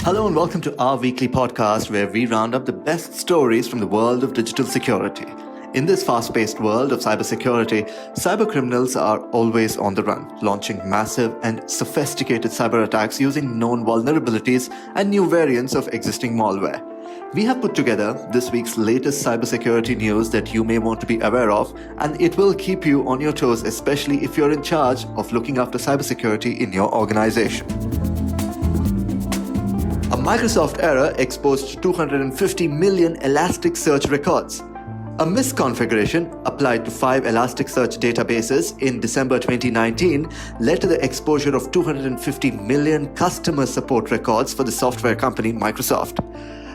Hello and welcome to our weekly podcast where we round up the best stories from the world of digital security. In this fast-paced world of cybersecurity, cybercriminals are always on the run, launching massive and sophisticated cyber attacks using known vulnerabilities and new variants of existing malware. We have put together this week's latest cybersecurity news that you may want to be aware of, and it will keep you on your toes, especially if you're in charge of looking after cybersecurity in your organization. A Microsoft error exposed 250 million Elasticsearch records. A misconfiguration applied to 5 Elasticsearch databases in December 2019 led to the exposure of 250 million customer support records for the software company Microsoft.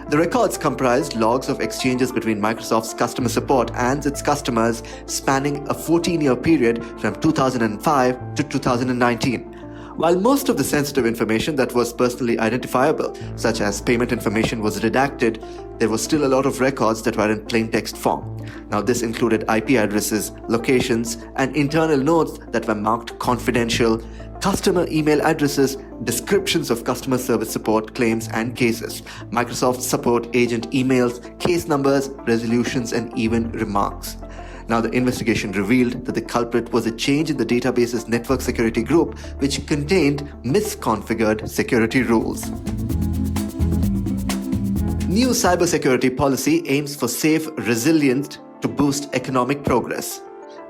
The records comprised logs of exchanges between Microsoft's customer support and its customers spanning a 14-year period from 2005 to 2019. While most of the sensitive information that was personally identifiable, such as payment information, was redacted, there was still a lot of records that were in plain text form. Now, this included IP addresses, locations, and internal notes that were marked confidential, customer email addresses, descriptions of customer service support claims and cases, Microsoft support agent emails, case numbers, resolutions, and even remarks. Now, the investigation revealed that the culprit was a change in the database's network security group, which contained misconfigured security rules. New cybersecurity policy aims for safe resilience to boost economic progress.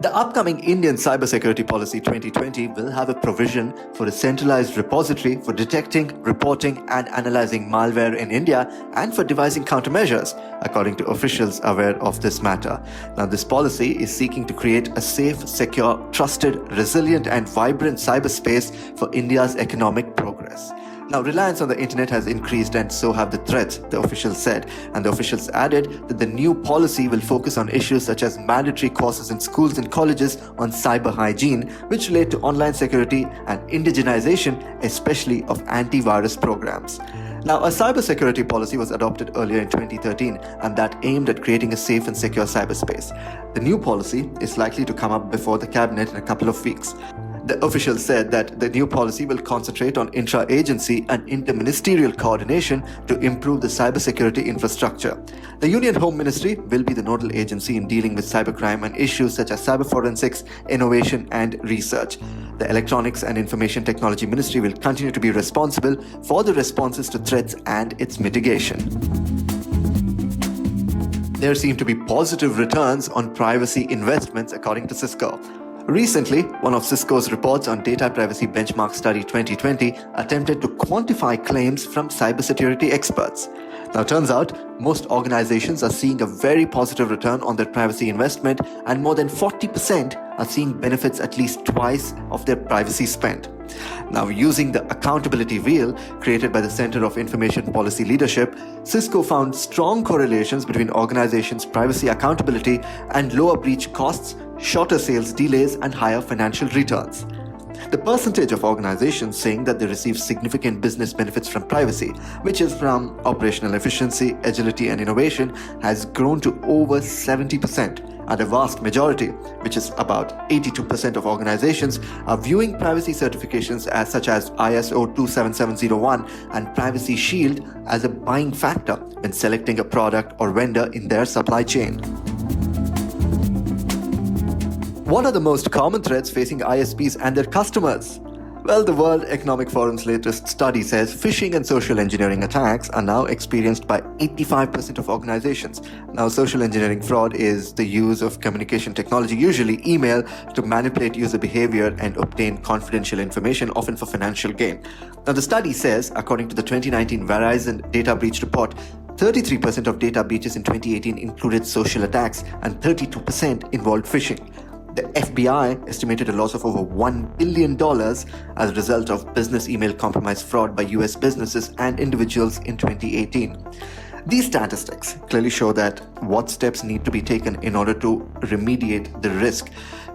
The upcoming Indian Cybersecurity Policy 2020 will have a provision for a centralized repository for detecting, reporting, and analyzing malware in India and for devising countermeasures, according to officials aware of this matter. Now, this policy is seeking to create a safe, secure, trusted, resilient, and vibrant cyberspace for India's economic progress. Now, reliance on the internet has increased and so have the threats, the officials said. And the officials added that the new policy will focus on issues such as mandatory courses in schools and colleges on cyber hygiene, which relate to online security and indigenization, especially of antivirus programs. Now, a cybersecurity policy was adopted earlier in 2013, and that aimed at creating a safe and secure cyberspace. The new policy is likely to come up before the cabinet in a couple of weeks. The officials said that the new policy will concentrate on intra-agency and interministerial coordination to improve the cybersecurity infrastructure. The Union Home Ministry will be the nodal agency in dealing with cybercrime and issues such as cyber forensics, innovation, and research. The Electronics and Information Technology Ministry will continue to be responsible for the responses to threats and its mitigation. There seem to be positive returns on privacy investments, according to Cisco. Recently, one of Cisco's reports on Data Privacy Benchmark Study 2020 attempted to quantify claims from cybersecurity experts. Now, it turns out most organizations are seeing a very positive return on their privacy investment, and more than 40% are seeing benefits at least twice of their privacy spend. Now, using the accountability wheel created by the Center of Information Policy Leadership, Cisco found strong correlations between organizations' privacy accountability and lower breach costs, shorter sales delays, and higher financial returns. The percentage of organizations saying that they receive significant business benefits from privacy, which is from operational efficiency, agility, and innovation, has grown to over 70%. And a vast majority, which is about 82% of organizations, are viewing privacy certifications as such as ISO 27701 and Privacy Shield as a buying factor when selecting a product or vendor in their supply chain. What are the most common threats facing ISPs and their customers? Well, the World Economic Forum's latest study says phishing and social engineering attacks are now experienced by 85% of organizations. Now, social engineering fraud is the use of communication technology, usually email, to manipulate user behavior and obtain confidential information, often for financial gain. Now, the study says, according to the 2019 Verizon Data Breach Report, 33% of data breaches in 2018 included social attacks and 32% involved phishing. The FBI estimated a loss of over $1 billion as a result of business email compromise fraud by US businesses and individuals in 2018. These statistics clearly show that what steps need to be taken in order to remediate the risk.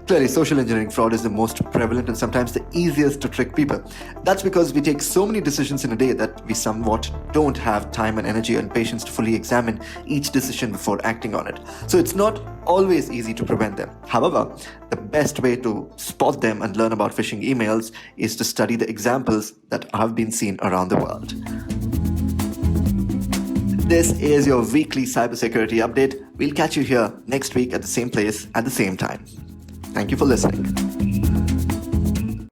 Clearly, social engineering fraud is the most prevalent and sometimes the easiest to trick people. That's because we take so many decisions in a day that we somewhat don't have time and energy and patience to fully examine each decision before acting on it. So it's not always easy to prevent them. However, the best way to spot them and learn about phishing emails is to study the examples that have been seen around the world. This is your weekly cybersecurity update. We'll catch you here next week at the same place at the same time. Thank you for listening.